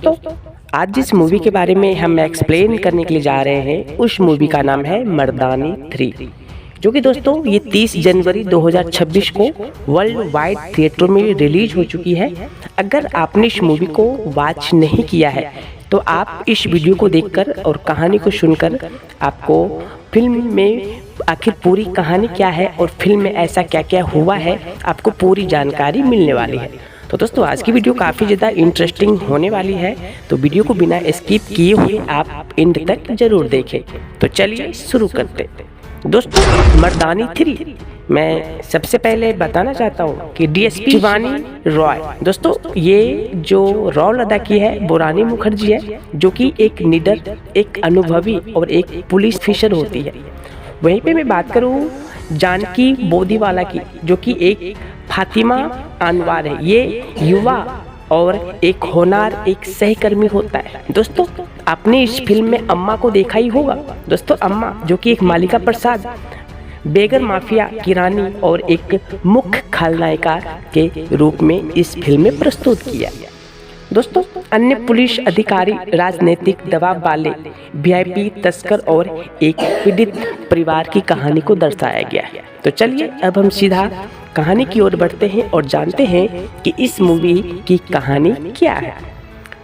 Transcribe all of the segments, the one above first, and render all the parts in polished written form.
दोस्तों, आज जिस मूवी के बारे में हम एक्सप्लेन करने के लिए जा रहे हैं उस मूवी का नाम है मर्दानी 3, जो कि दोस्तों ये 30 जनवरी 2026 को वर्ल्ड वाइड थिएटरों में रिलीज हो चुकी है। अगर आपने इस मूवी को वॉच नहीं किया है तो आप इस वीडियो को देखकर और कहानी को सुनकर आपको फिल्म में आखिर पूरी कहानी क्या है और फिल्म में ऐसा क्या क्या हुआ है आपको पूरी जानकारी मिलने वाली है। तो दोस्तों, आज की वीडियो काफ़ी ज़्यादा इंटरेस्टिंग होने वाली है, तो वीडियो को बिना स्किप किए हुए आप एंड तक जरूर देखें। तो चलिए शुरू करते हैं। दोस्तों, मर्दानी 3 मैं सबसे पहले बताना चाहता हूँ कि डीएसपी शिवानी रॉय, दोस्तों ये जो रोल अदा की है वो रानी मुखर्जी है, जो कि एक निडर, एक अनुभवी और एक पुलिस ऑफिसर होती है। वहीं पे मैं बात करूँ जानकी बोदीवाला की, जो कि एक फातिमा अनवर है। ये युवा और एक होनहार एक सहकर्मी होता है। दोस्तों, आपने इस फिल्म में अम्मा को देखा ही होगा। दोस्तों, अम्मा जो कि एक मालिका प्रसाद बेगर माफिया की रानी और एक मुख्य खलनायिका के रूप में इस फिल्म में प्रस्तुत किया गया। दोस्तों, अन्य पुलिस अधिकारी राजनीतिक दबाव वाले वीआईपी तस्कर और एक पीड़ित परिवार की कहानी को दर्शाया गया है। तो चलिए अब हम सीधा कहानी की ओर बढ़ते हैं और जानते हैं कि इस मूवी की कहानी क्या है।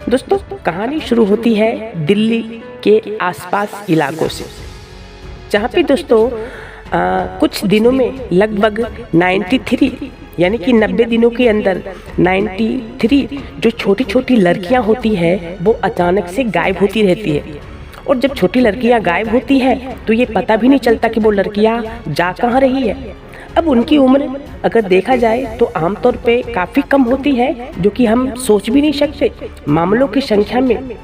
दोस्तों, कहानी शुरू होती है दिल्ली के आसपास इलाकों से, जहाँ पे दोस्तों कुछ दिनों में लगभग 93 यानी कि 90 दिनों के अंदर 93 जो छोटी छोटी लड़कियां होती है वो अचानक से गायब होती रहती है। और जब छोटी लड़कियां गायब होती है तो ये पता भी नहीं चलता कि वो लड़कियां जा कहाँ रही है। अब उनकी उम्र अगर देखा जाए तो आमतौर पे काफ़ी कम होती है, जो कि हम सोच भी नहीं सकते। मामलों की संख्या में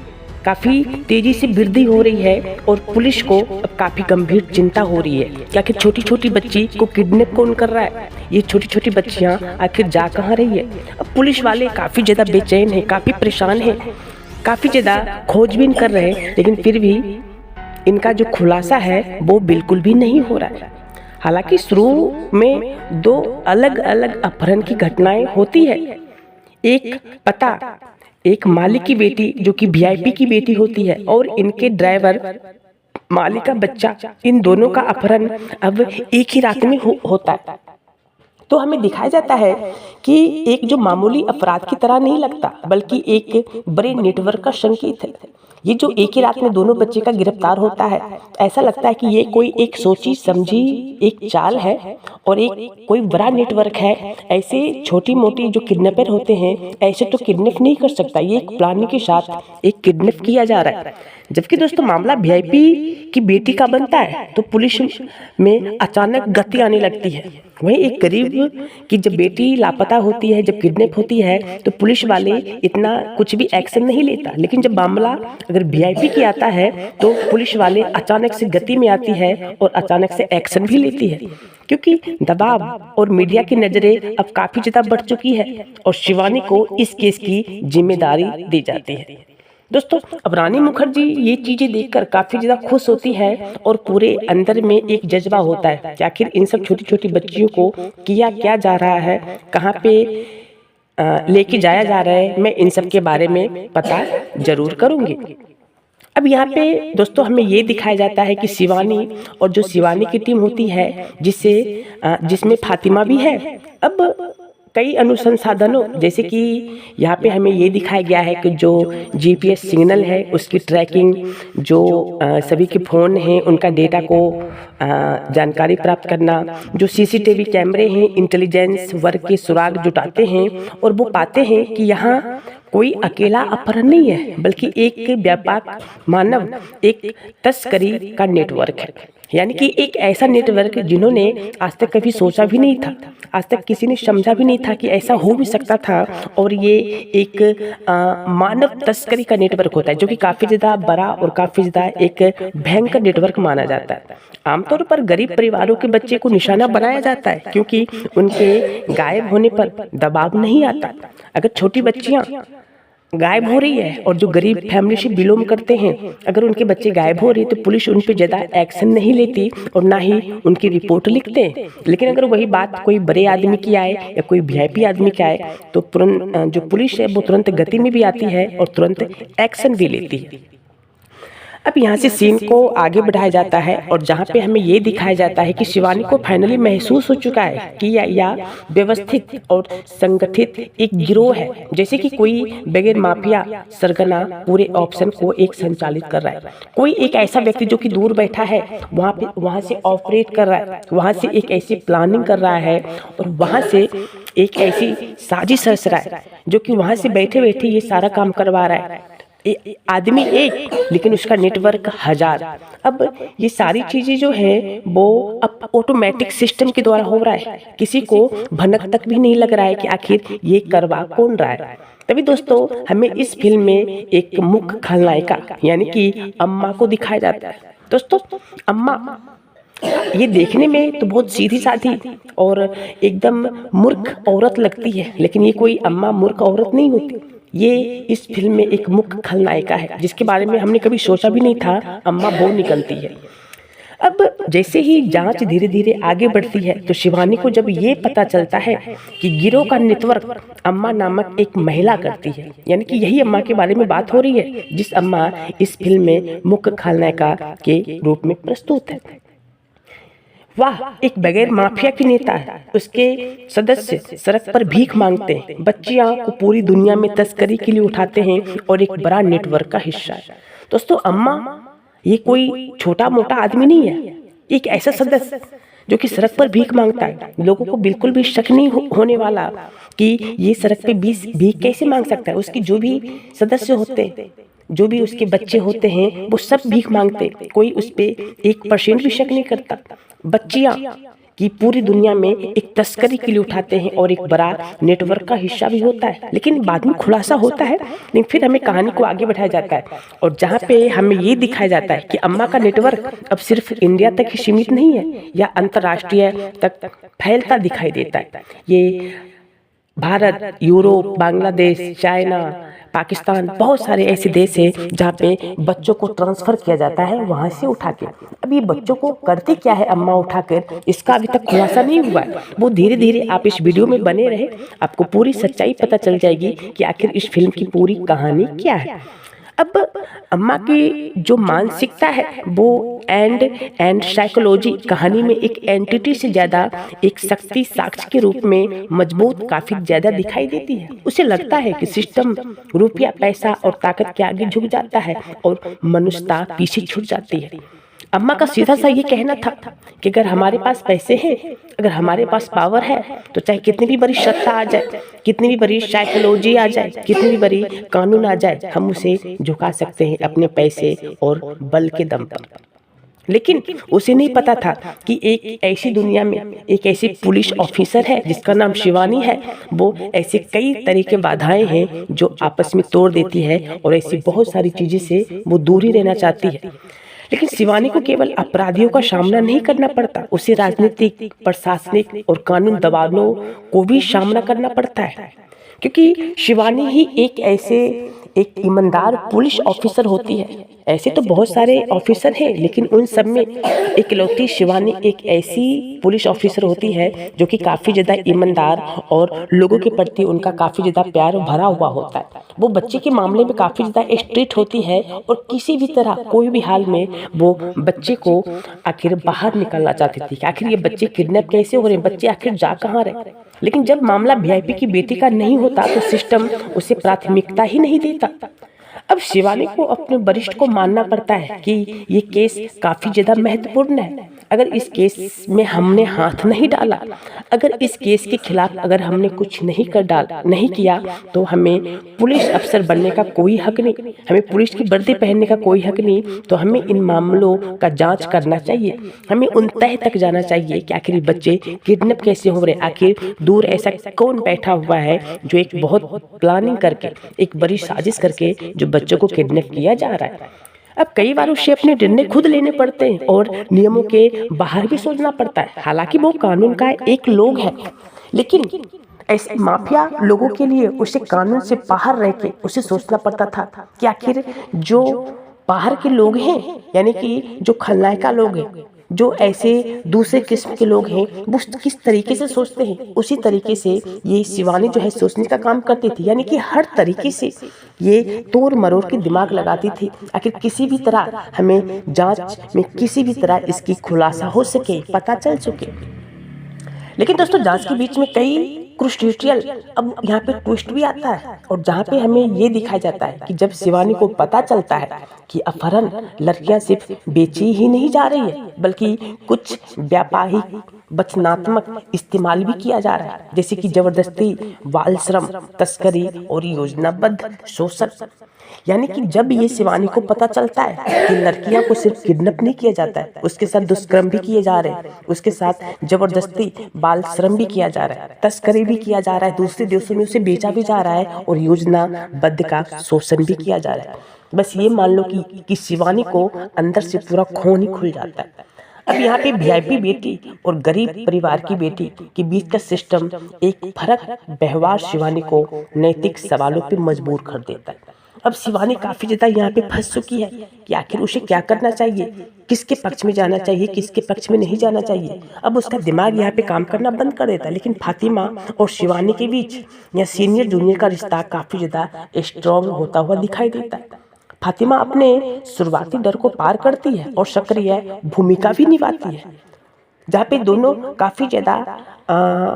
काफ़ी तेजी से वृद्धि हो रही है और पुलिस को अब काफ़ी गंभीर चिंता हो रही है कि आखिर छोटी छोटी बच्ची को किडनैप कौन कर रहा है, ये छोटी छोटी बच्चियां आखिर जा कहाँ रही है। अब पुलिस वाले काफ़ी ज़्यादा बेचैन हैं, काफ़ी परेशान हैं, काफ़ी ज़्यादा खोजबीन कर रहे हैं, लेकिन फिर भी इनका जो खुलासा है वो बिल्कुल भी नहीं हो रहा है। हालांकि शुरू में 2 अलग अलग अपहरण की घटनाएं होती है। एक पता एक मालिक की बेटी जो कि वीआईपी की बेटी होती है और इनके ड्राइवर मालिक का बच्चा, इन दोनों का अपहरण अब एक ही रात में होता है। तो हमें दिखाया जाता है कि एक जो मामूली अपराध की तरह नहीं लगता, बल्कि एक बड़े नेटवर्क का संकेत है। ये जो एक ही रात में दोनों बच्चे का गिरफ्तार होता है, ऐसा लगता है कि ये कोई एक सोची समझी एक चाल है और एक कोई बड़ा नेटवर्क है। ऐसे छोटी मोटी जो किडनैपर होते हैं ऐसे तो किडनैप नहीं कर सकता, ये एक प्लानिंग के साथ एक किडनैप किया जा रहा है। जबकि दोस्तों मामला वीआईपी की बेटी का बनता है तो पुलिस में अचानक गति आने लगती है। वहीं एक गरीब की जब बेटी लापता होती है, जब किडनैप होती है, तो पुलिस वाले इतना कुछ भी एक्शन नहीं लेता। लेकिन जब मामला अगर वीआईपी की आता है तो पुलिस वाले अचानक से गति में आती है और अचानक से एक्शन भी लेती है, क्योंकि दबाव और मीडिया की नजरें अब काफी ज्यादा बढ़ चुकी है और शिवानी को इस केस की जिम्मेदारी दी जाती है। दोस्तों, अब रानी मुखर्जी ये चीजें देखकर काफी ज्यादा खुश होती है और पूरे अंदर में एक जज्बा होता है कि आखिर इन सब छोटी छोटी बच्चियों को किया क्या जा रहा है, कहाँ पे लेके जाया जा रहा है, मैं इन सब के बारे में पता जरूर करूंगी। अब यहाँ पे दोस्तों हमें ये दिखाया जाता है कि शिवानी और जो शिवानी की टीम होती है जिसमें फातिमा भी है। अब कई अनुसंसाधनों जैसे कि यहाँ पे हमें ये दिखाया गया है कि जो जीपीएस सिग्नल है उसकी ट्रैकिंग, जो सभी के फ़ोन हैं उनका डेटा को जानकारी प्राप्त करना, जो सीसीटीवी कैमरे हैं इंटेलिजेंस वर्क के सुराग जुटाते हैं और वो पाते हैं कि यहाँ कोई अकेला अपहरण नहीं है, बल्कि एक व्यापक मानव एक तस्करी का नेटवर्क है। यानी कि एक ऐसा नेटवर्क जिन्होंने आज तक कभी सोचा भी नहीं था, आज तक किसी ने समझा भी नहीं था कि ऐसा हो भी सकता था। और ये एक मानव तस्करी का नेटवर्क होता है, जो कि काफ़ी ज़्यादा बड़ा और काफ़ी ज़्यादा एक भयंकर नेटवर्क माना जाता है। आमतौर पर गरीब परिवारों के बच्चे को निशाना बनाया जाता है, क्योंकि उनके गायब होने पर दबाव नहीं आता। अगर छोटी बच्चियाँ गायब हो रही है और जो गरीब फैमिली से बिलोंग करते हैं, अगर उनके बच्चे गायब हो रहे हैं तो पुलिस उन पर ज़्यादा एक्शन नहीं लेती और ना ही उनकी रिपोर्ट लिखते हैं। लेकिन अगर वही बात कोई बड़े आदमी की आए या कोई वीआईपी आदमी की आए तो तुरंत जो पुलिस है वो तुरंत गति में भी आती है और तुरंत एक्शन भी लेती है। अब यहाँ से सीन को आगे बढ़ाया जाता है और जहाँ पे हमें ये दिखाया जाता है कि शिवानी को फाइनली महसूस हो चुका है कि यह व्यवस्थित और संगठित एक गिरोह है, जैसे कि कोई बगैर माफिया सरगना पूरे ऑप्शन को एक संचालित कर रहा है। कोई एक ऐसा व्यक्ति जो कि दूर बैठा है वहाँ से ऑपरेट कर रहा है, वहाँ से एक ऐसी प्लानिंग कर रहा है और वहाँ से एक ऐसी साजिश रच रहा है जो कि वहाँ से बैठे बैठे ये सारा काम करवा रहा है। आदमी एक लेकिन उसका नेटवर्क हजार। अब ये सारी चीजें जो है वो अब ऑटोमेटिक सिस्टम के द्वारा हो रहा है, किसी को भनक तक भी नहीं लग रहा है कि आखिर ये करवा कौन रहा है। तभी दोस्तों हमें इस फिल्म में एक मुख्य खलनायिका यानी कि अम्मा को दिखाया जाता है। दोस्तों अम्मा ये देखने में तो बहुत सीधी साधी और एकदम मूर्ख औरत लगती है, लेकिन ये कोई अम्मा मूर्ख औरत नहीं होती। ये इस फिल्म में एक मुख्य खलनायिका है जिसके बारे में हमने कभी सोचा भी नहीं था। अम्मा वो निकलती है। अब जैसे ही जांच धीरे धीरे आगे बढ़ती है तो शिवानी को जब ये पता चलता है कि गिरोह का नेटवर्क अम्मा नामक एक महिला करती है, यानी कि यही अम्मा के बारे में बात हो रही है जिस अम्मा इस फिल्म में मुख्य खलनायिका के रूप में प्रस्तुत है। वाह, एक बगैर माफिया की नेता है, उसके सदस्य सड़क पर भीख मांगते हैं, बच्चियां को पूरी दुनिया में तस्करी के लिए उठाते हैं और एक बड़ा नेटवर्क का हिस्सा है। दोस्तों अम्मा ये कोई छोटा मोटा आदमी नहीं है, एक ऐसा सदस्य जो कि सड़क पर भीख मांगता है। लोगों को बिल्कुल भी शक नहीं होने वाला कि ये सड़क पे भीख कैसे मांग सकता है। उसकी जो भी सदस्य होते हैं, जो भी उसके बच्चे होते हैं, वो सब भीख मांगते, कोई उस पे 1% भी शक नहीं करता। बच्चियां की पूरी दुनिया में एक तस्करी के लिए उठाते हैं और एक बड़ा नेटवर्क का हिस्सा भी होता है। लेकिन बाद में खुलासा होता है, लेकिन फिर हमें कहानी को आगे बढ़ाया जाता है और जहाँ पे हमें ये दिखाया जाता है कि अम्मा का नेटवर्क अब सिर्फ इंडिया तक ही सीमित नहीं है या अंतर्राष्ट्रीय तक फैलता दिखाई देता है। ये भारत, यूरोप, बांग्लादेश, चाइना, पाकिस्तान, बहुत सारे ऐसे देश हैं जहाँ पे बच्चों को ट्रांसफर किया जाता है वहाँ से उठा के। अब ये बच्चों को करते क्या है अम्मा उठाकर, इसका अभी तक खुलासा नहीं हुआ है। वो धीरे धीरे आप इस वीडियो में बने रहे, आपको पूरी सच्चाई पता चल जाएगी कि आखिर इस फिल्म की पूरी कहानी क्या है। अब अम्मा की जो मानसिकता है वो एंड साइकोलॉजी कहानी में एक एंटिटी से ज़्यादा एक शक्ति साक्ष्य के रूप में मजबूत काफ़ी ज़्यादा दिखाई देती है। उसे लगता है कि सिस्टम रुपया, पैसा और ताकत के आगे झुक जाता है और मनुष्यता पीछे छूट जाती है। अम्मा का सीधा सा ये कहना था कि अगर हमारे पास पैसे हैं, अगर हमारे पास पावर है, तो चाहे कितनी भी बड़ी सत्ता आ जाए, कितनी भी बड़ी साइकोलॉजी आ जाए, कितनी भी बड़ी कानून आ जाए, हम उसे झुका सकते हैं अपने पैसे और बल के दम पर। लेकिन उसे नहीं पता था कि एक ऐसी दुनिया में एक ऐसी पुलिस ऑफिसर है जिसका नाम शिवानी है। वो ऐसे कई तरह के बाधाएं हैं जो आपस में तोड़ देती है और ऐसी बहुत सारी चीज़ें से वो दूर ही रहना चाहती है। लेकिन शिवानी को केवल अपराधियों का सामना नहीं करना पड़ता, उसे राजनीतिक, प्रशासनिक और कानून दबावों को भी सामना करना पड़ता है, क्योंकि शिवानी ही एक ईमानदार पुलिस ऑफिसर होती है। ऐसे तो बहुत सारे ऑफिसर हैं, लेकिन उन सब में इकलौती शिवानी एक ऐसी पुलिस ऑफिसर होती है जो कि काफ़ी ज़्यादा ईमानदार और लोगों के प्रति उनका काफ़ी ज़्यादा प्यार भरा हुआ होता है। वो बच्चे के मामले में काफ़ी ज़्यादा स्ट्रिक्ट होती है और किसी भी तरह कोई भी हाल में वो बच्चे को आखिर बाहर निकालना चाहती थी कि आखिर ये बच्चे किडनैप कैसे हो रहे हैं, बच्चे आखिर जा कहाँ रहे। लेकिन जब मामला वीआईपी की बेटी का नहीं होता तो सिस्टम उसे प्राथमिकता ही नहीं देता। अब शिवानी को अपने वरिष्ठ को मानना पड़ता है कि ये केस काफ़ी ज़्यादा महत्वपूर्ण है। अगर इस केस में हमने हाथ नहीं डाला, अगर इस केस के खिलाफ अगर हमने कुछ नहीं किया तो हमें पुलिस अफसर बनने का कोई हक नहीं, हमें पुलिस की वर्दी पहनने का कोई हक नहीं। तो हमें इन मामलों का जांच करना चाहिए, हमें उन तह तक जाना चाहिए कि आखिर बच्चे किडनैप कैसे हो रहे, आखिर दूर ऐसा कौन बैठा हुआ है जो एक बहुत प्लानिंग करके, एक बड़ी साजिश करके जो बच्चों को किडनैप किया जा रहा है। अब कई बार उसे अपने निर्णय खुद लेने पड़ते हैं और नियमों के बाहर भी सोचना पड़ता है। हालांकि वो कानून का एक लोग है, लेकिन ऐसे माफिया लोगों के लिए उसे कानून से बाहर रह के उसे सोचना पड़ता था कि आखिर जो बाहर के लोग हैं, यानी कि जो खलनायका लोग हैं, जो ऐसे दूसरे किस्म के लोग हैं, वो किस तरीके से सोचते हैं, उसी तरीके से ये शिवानी जो है सोचने का काम करती थी। यानी कि हर तरीके से ये तोड़ मरोड़ के दिमाग लगाती थी, आखिर किसी भी तरह हमें जांच में किसी भी तरह इसकी खुलासा हो सके, पता चल सके। लेकिन दोस्तों जांच के बीच में कई क्रूशियल अब यहाँ पे ट्विस्ट भी आता है, और जहाँ पे हमें ये दिखाया जाता है कि जब शिवानी को पता चलता है कि अपहरण लड़कियां सिर्फ बेची ही नहीं जा रही है, बल्कि कुछ व्यापारिक वचनात्मक इस्तेमाल भी किया जा रहा है, जैसे कि जबरदस्ती, बाल श्रम, तस्करी और योजनाबद्ध शोषण। यानी कि जब ये शिवानी को पता चलता है कि लड़कियां को सिर्फ किडनैप नहीं किया जाता है, उसके साथ दुष्कर्म भी किए जा रहे हैं, उसके साथ जबरदस्ती बाल श्रम भी किया जा रहा है, तस्करी भी किया जा रहा है, दूसरे देशों में उसे बेचा भी जा रहा है, और योजनाबद्ध का शोषण भी किया जा रहा है। बस ये मान लो कि शिवानी को अंदर से पूरा खून ही खुल जाता है। अब यहाँ पे वीआईपी बेटी और गरीब परिवार की बेटी के बीच का सिस्टम एक फर्क व्यवहार शिवानी को नैतिक सवालों पे मजबूर कर देता है। अब शिवानी काफी ज्यादा यहाँ पे फंस चुकी है कि आखिर उसे क्या करना चाहिए, किसके पक्ष में जाना चाहिए, किसके पक्ष में नहीं जाना चाहिए। अब उसका दिमाग यहाँ पे काम करना बंद कर देता है। लेकिन फातिमा और शिवानी के बीच या सीनियर जूनियर का रिश्ता काफी ज्यादा स्ट्रॉन्ग होता हुआ दिखाई देता है। फातिमा अपने शुरुआती डर को पार करती है और सक्रिय भूमिका भी निभाती है, जहाँ पे दोनों काफी ज्यादा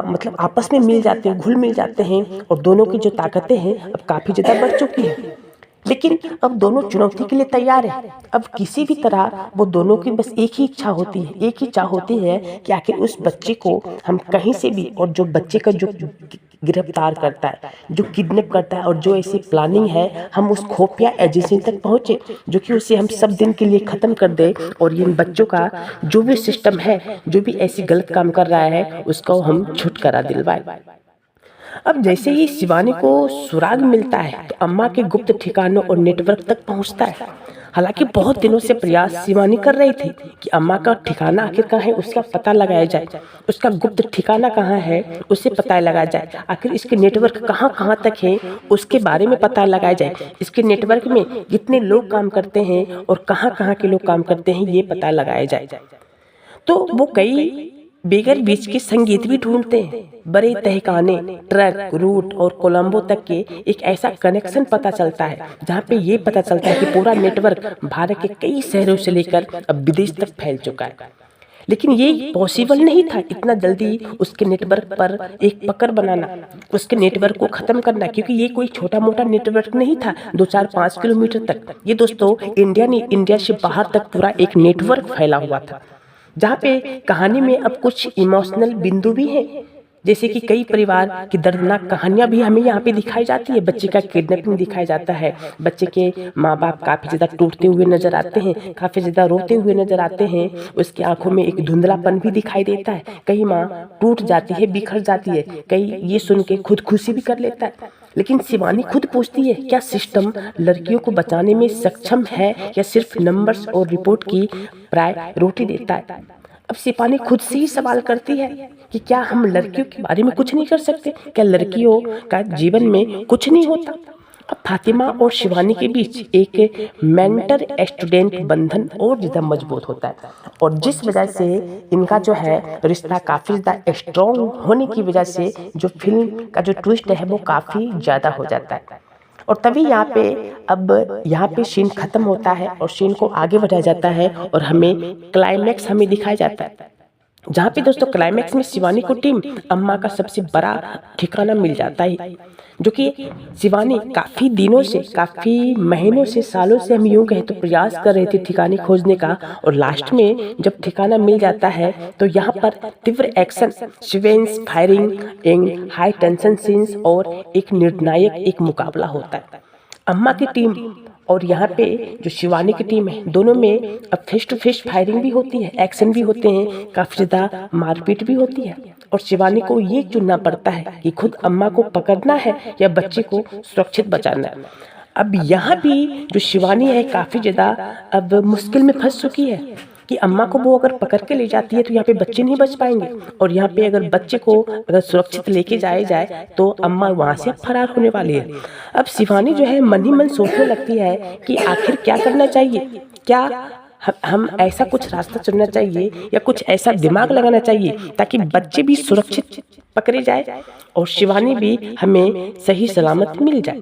मतलब आपस में मिल जाते हैं, घुल मिल जाते हैं, और दोनों की जो ताकतें हैं अब काफी ज्यादा बढ़ चुकी है। लेकिन अब दोनों चुनौती के लिए तैयार है। अब किसी भी तरह वो दोनों की बस एक ही इच्छा होती है, एक ही चाह होती है कि आखिर उस बच्चे को हम कहीं से भी, और जो बच्चे का जो गिरफ्तार करता है, जो किडनैप करता है, और जो ऐसी प्लानिंग है, हम उस खुफिया एजेंसी तक पहुंचे जो कि उसे हम सब दिन के लिए खत्म कर दे, और इन बच्चों का जो भी सिस्टम है, जो भी ऐसी गलत काम कर रहा है, उसको हम छुटकारा दिलवाए। अब जैसे ही शिवानी को सुराग मिलता है तो अम्मा के गुप्त ठिकानों और नेटवर्क तक पहुंचता है। हालांकि बहुत दिनों से प्रयास शिवानी कर रही थी कि अम्मा का ठिकाना आखिर कहाँ है, उसका पता लगाया जाए, उसका गुप्त ठिकाना कहाँ है उसे पता लगाया जाए, आखिर इसके नेटवर्क कहाँ कहाँ तक है उसके बारे में पता लगाया जाए, इसके नेटवर्क में कितने लोग काम करते हैं और कहाँ कहाँ के लोग काम करते हैं ये पता लगाया जाए। तो वो कई बेगर बीच के संगीत भी ढूंढते हैं, बड़े तहखाने, ट्रक रूट और कोलंबो तक के एक ऐसा कनेक्शन पता चलता है जहाँ पे ये पता चलता है कि पूरा नेटवर्क भारत के कई शहरों से लेकर अब विदेश तक फैल चुका है। लेकिन ये पॉसिबल नहीं था इतना जल्दी उसके नेटवर्क पर एक पकड़ बनाना, उसके नेटवर्क को खत्म करना, क्योंकि ये कोई छोटा मोटा नेटवर्क नहीं था 2-4-5 किलोमीटर तक। ये दोस्तों इंडिया से बाहर तक पूरा एक नेटवर्क फैला हुआ था, जहाँ पे कहानी में अब कुछ इमोशनल बिंदु भी हैं, जैसे कि कई परिवार की दर्दनाक कहानियां भी हमें यहाँ पे दिखाई जाती है। बच्चे का किडनैपिंग दिखाया जाता है, बच्चे के माँ बाप काफी ज्यादा टूटते हुए नजर आते हैं, काफी ज्यादा रोते हुए नजर आते हैं, उसकी आंखों में एक धुंधलापन भी दिखाई देता है। कई माँ टूट जाती है, बिखर जाती है, कई ये सुन के खुदकुशी भी कर लेता है। लेकिन शिवानी खुद पूछती है, क्या सिस्टम लड़कियों को बचाने में सक्षम है या सिर्फ नंबर्स और रिपोर्ट की प्रायोरिटी देता है? अब शिवानी खुद से ही सवाल करती है कि क्या हम लड़कियों के बारे में कुछ नहीं कर सकते, क्या लड़कियों का जीवन में कुछ नहीं होता? अब फातिमा और शिवानी के बीच एक मेंटर स्टूडेंट बंधन और ज्यादा मजबूत होता है, और जिस वजह से इनका जो है रिश्ता काफी ज्यादा स्ट्रॉन्ग होने की वजह से जो फिल्म का जो ट्विस्ट है वो काफी ज्यादा हो जाता है। और तभी यहाँ पे सीन खत्म होता है और सीन को आगे बढ़ाया जाता है और हमें क्लाइमैक्स हमें दिखाया जाता है, जहाँ पे दोस्तों क्लाइमैक्स में शिवानी को टीम अम्मा का सबसे बड़ा ठिकाना मिल जाता है, जो कि शिवानी काफी दिनों से, काफी महीनों से, सालों से हम यूं कहें तो प्रयास कर रहे थे ठिकाने खोजने का। और लास्ट में जब ठिकाना मिल जाता है तो यहाँ पर तीव्र action, sequence, firing, high tension scenes और एक निर्णायक एक मुकाबला होता है। अम्मा की टीम और यहाँ पे जो शिवानी की टीम है, दोनों में अब फेस टू फेस फायरिंग भी होती है, एक्शन भी होते हैं, काफी ज्यादा मारपीट भी होती है, और शिवानी को ये चुनना पड़ता है कि खुद अम्मा को पकड़ना है या बच्चे को सुरक्षित बचाना है। अब यहाँ भी जो शिवानी है काफी ज्यादा अब मुश्किल में फंस चुकी है कि अम्मा को वो अगर पकड़ के ले जाती है तो यहाँ पे बच्चे नहीं बच पाएंगे, और यहाँ पे अगर बच्चे को अगर सुरक्षित लेके जाए तो अम्मा वहाँ से फरार होने वाली है। अब शिवानी जो है मन ही मन सोचने लगती है कि आखिर क्या करना चाहिए, क्या हम ऐसा कुछ रास्ता चुनना चाहिए या कुछ ऐसा दिमाग लगाना चाहिए ताकि बच्चे भी सुरक्षित पकड़े जाए और शिवानी भी हमें सही सलामत मिल जाए।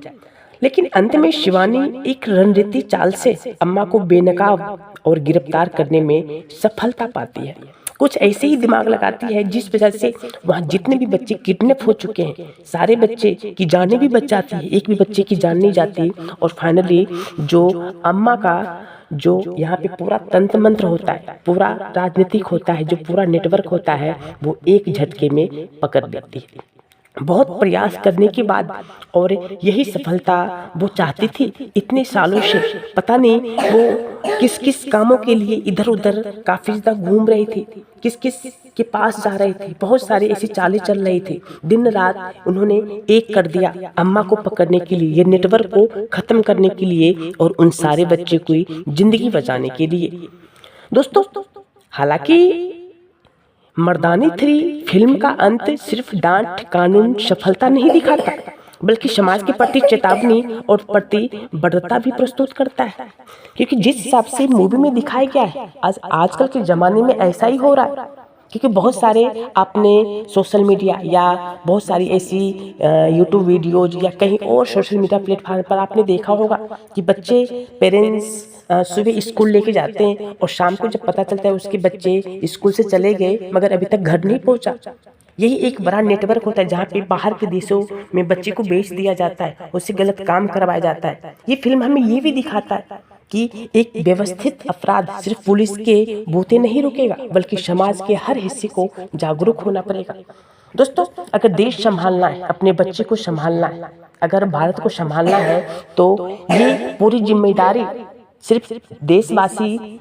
लेकिन अंत में शिवानी एक रणनीति चाल से अम्मा को बेनकाब और गिरफ्तार करने में सफलता पाती है। कुछ ऐसे ही दिमाग लगाती है जिस वजह से वहाँ जितने भी बच्चे किडनैप हो चुके हैं सारे बच्चे की जानें भी बच जाती है, एक भी बच्चे की जान नहीं जाती। और फाइनली जो अम्मा का जो यहाँ पे पूरा तंत्र मंत्र होता है, पूरा राजनीतिक होता है, जो पूरा नेटवर्क होता है, वो एक झटके में पकड़ लेती है। बहुत प्रयास करने के बाद और यही सफलता वो चाहती थी इतने सालों से। पता नहीं वो किस किस कामों के लिए इधर उधर काफी ज्यादा घूम रही थी, किस किस के पास जा रही थी, बहुत सारी ऐसी चालें चल रही थी। दिन रात उन्होंने एक कर दिया अम्मा को पकड़ने के लिए, ये नेटवर्क को खत्म करने के लिए और उन सारे बच्चे की जिंदगी बचाने के लिए। दोस्तों हालांकि मर्दानी 3 फिल्म का अंत सिर्फ डांट कानून सफलता नहीं दिखाता, बल्कि समाज के प्रति चेतावनी और प्रतिबद्धता भी प्रस्तुत करता है। क्योंकि जिस हिसाब से मूवी में दिखाया गया है आजकल के ज़माने में ऐसा ही हो रहा है। क्योंकि बहुत सारे आपने सोशल मीडिया या बहुत सारी ऐसी यूट्यूब वीडियोज या कहीं और सोशल मीडिया प्लेटफॉर्म पर आपने देखा होगा कि बच्चे पेरेंट्स सुबह स्कूल लेके जाते हैं और शाम को जब पता चलता है उसके बच्चे स्कूल से चले गए मगर अभी तक घर नहीं पहुंचा। यही एक बड़ा नेटवर्क होता है जहाँ पे बाहर के देशों में बच्चे को बेच दिया जाता है, उससे गलत काम करवाया जाता है। ये फिल्म हमें ये भी दिखाता है कि एक व्यवस्थित अपराध सिर्फ पुलिस के बूते नहीं रुकेगा, बल्कि समाज के हर हिस्से को जागरूक होना पड़ेगा। दोस्तों अगर देश संभालना है, अपने बच्चे को संभालना है, अगर भारत को संभालना है तो ये पूरी जिम्मेदारी सिर्फ देशवासी,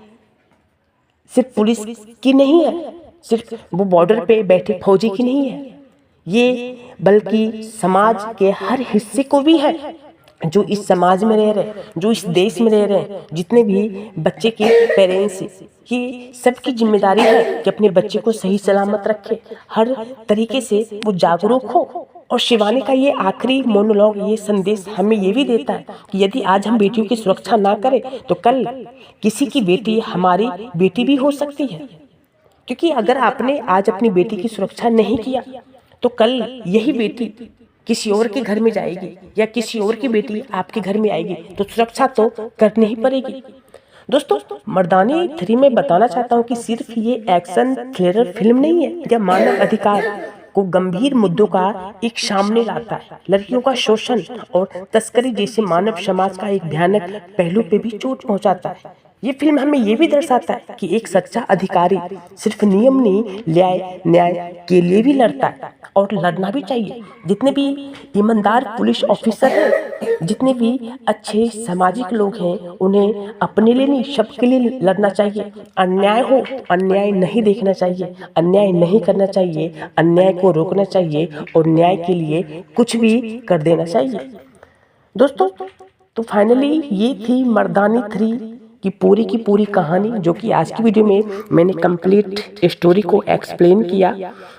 सिर्फ पुलिस की नहीं है, सिर्फ वो बॉर्डर पे बैठे फौजी की नहीं है, ये बल्कि समाज के हर हिस्से को भी है। जो इस समाज में रह रहे, जो इस देश में रह रहे, जितने भी बच्चे के पेरेंट्स, ये सबकी जिम्मेदारी है कि अपने बच्चे को सही सलामत रखे, हर तरीके से वो जागरूक हो। और शिवानी का ये आखिरी मोनोलॉग, ये संदेश हमें ये भी देता है कि यदि आज हम बेटियों की सुरक्षा ना करें तो कल किसी की बेटी हमारी बेटी भी हो सकती है। क्योंकि अगर आपने आज अपनी बेटी की सुरक्षा नहीं किया तो कल यही बेटी किसी और के घर में जाएगी या किसी और की बेटी आपके घर में आएगी, तो सुरक्षा तो करनी ही पड़ेगी। दोस्तों मर्दानी 3 में बताना चाहता हूँ कि सिर्फ ये एक्शन थ्रिलर फिल्म नहीं है, यह मानव अधिकार को गंभीर मुद्दों का एक सामने लाता है। लड़कियों का शोषण और तस्करी जैसे मानव समाज का एक भयानक पहलू पे भी चोट पहुंचाता है। ये फिल्म हमें ये भी दर्शाता है कि एक सच्चा अधिकारी सिर्फ नियम नहीं, न्याय के लिए भी लड़ता है और लड़ना भी चाहिए। जितने भी ईमानदार पुलिस ऑफिसर हैं, जितने भी अच्छे सामाजिक लोग हैं, उन्हें अपने लिए नहीं सबके लिए लड़ना चाहिए। अन्याय हो अन्याय नहीं देखना चाहिए, अन्याय नहीं करना चाहिए, अन्याय को रोकना चाहिए और न्याय के लिए कुछ भी कर देना चाहिए। दोस्तों तो फाइनली ये थी मर्दानी 3 की पूरी कहानी, जो कि आज की वीडियो में मैंने कंप्लीट स्टोरी को एक्सप्लेन किया।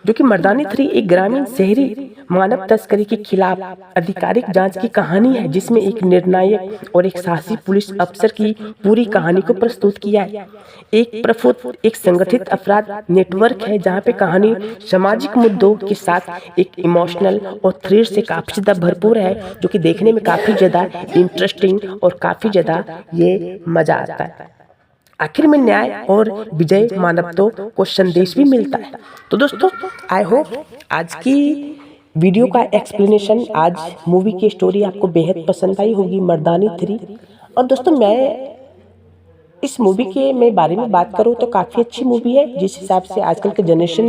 जो कि मर्दानी 3 एक ग्रामीण शहरी मानव तस्करी के खिलाफ आधिकारिक जांच की कहानी है, जिसमें एक निर्णायक और एक साहसी पुलिस अफसर की पूरी कहानी को प्रस्तुत किया है। एक संगठित अपराध नेटवर्क है जहाँ पे कहानी सामाजिक मुद्दों के साथ एक इमोशनल और थ्रिल से काफी ज्यादा भरपूर है, जो कि देखने में काफी ज्यादा इंटरेस्टिंग और काफी ज्यादा ये मजा आता है। आखिर में न्याय और विजय मानवता को संदेश भी मिलता है। तो दोस्तों आई होप आज की वीडियो का एक्सप्लेनेशन, आज मूवी की स्टोरी आपको बेहद पसंद आई होगी, मर्दानी 3। और दोस्तों मैं इस मूवी के मैं बारे में बात करूँ तो काफ़ी अच्छी मूवी है। जिस हिसाब से आजकल के जनरेशन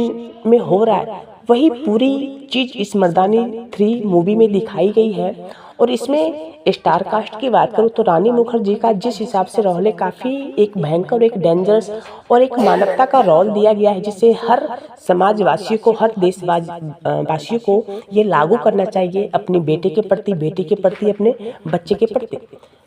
में हो रहा है वही पूरी चीज़ इस मर्दानी 3 मूवी में दिखाई गई है। और इसमें स्टार कास्ट की बात करूँ तो रानी मुखर्जी का जिस हिसाब से रोल है, काफ़ी एक भयंकर, एक डेंजरस और एक मानवता का रोल दिया गया है, जिसे हर समाजवासियों को, हर देशवासियों को ये लागू करना चाहिए अपनी बेटे के प्रति, अपने बच्चे के प्रति।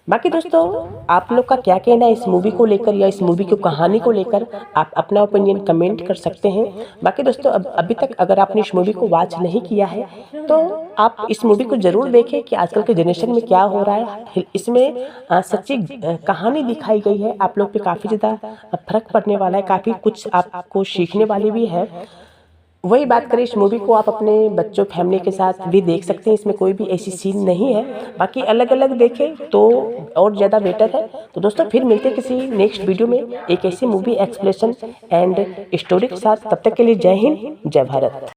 बाकी दोस्तों आप लोग का क्या कहना है इस मूवी को लेकर या इस मूवी की कहानी को लेकर, आप अपना ओपिनियन कमेंट कर सकते हैं। बाकी दोस्तों अभी तक अगर आपने इस मूवी को वॉच नहीं किया है तो आप इस मूवी को ज़रूर देखें कि आजकल के जनरेशन में क्या हो रहा है। इसमें सच्ची कहानी दिखाई गई है, आप लोग पे काफ़ी ज़्यादा फर्क पड़ने वाला है, काफ़ी कुछ आपको सीखने वाली भी है। वही बात करें, इस मूवी को आप अपने बच्चों फैमिली के साथ भी देख सकते हैं, इसमें कोई भी ऐसी सीन नहीं है। बाकी अलग अलग देखें तो और ज़्यादा बेटर है। तो दोस्तों फिर मिलते हैं किसी नेक्स्ट वीडियो में एक ऐसी मूवी एक्सप्लेनेशन एंड स्टोरी के साथ। तब तक के लिए जय हिंद, जय भारत।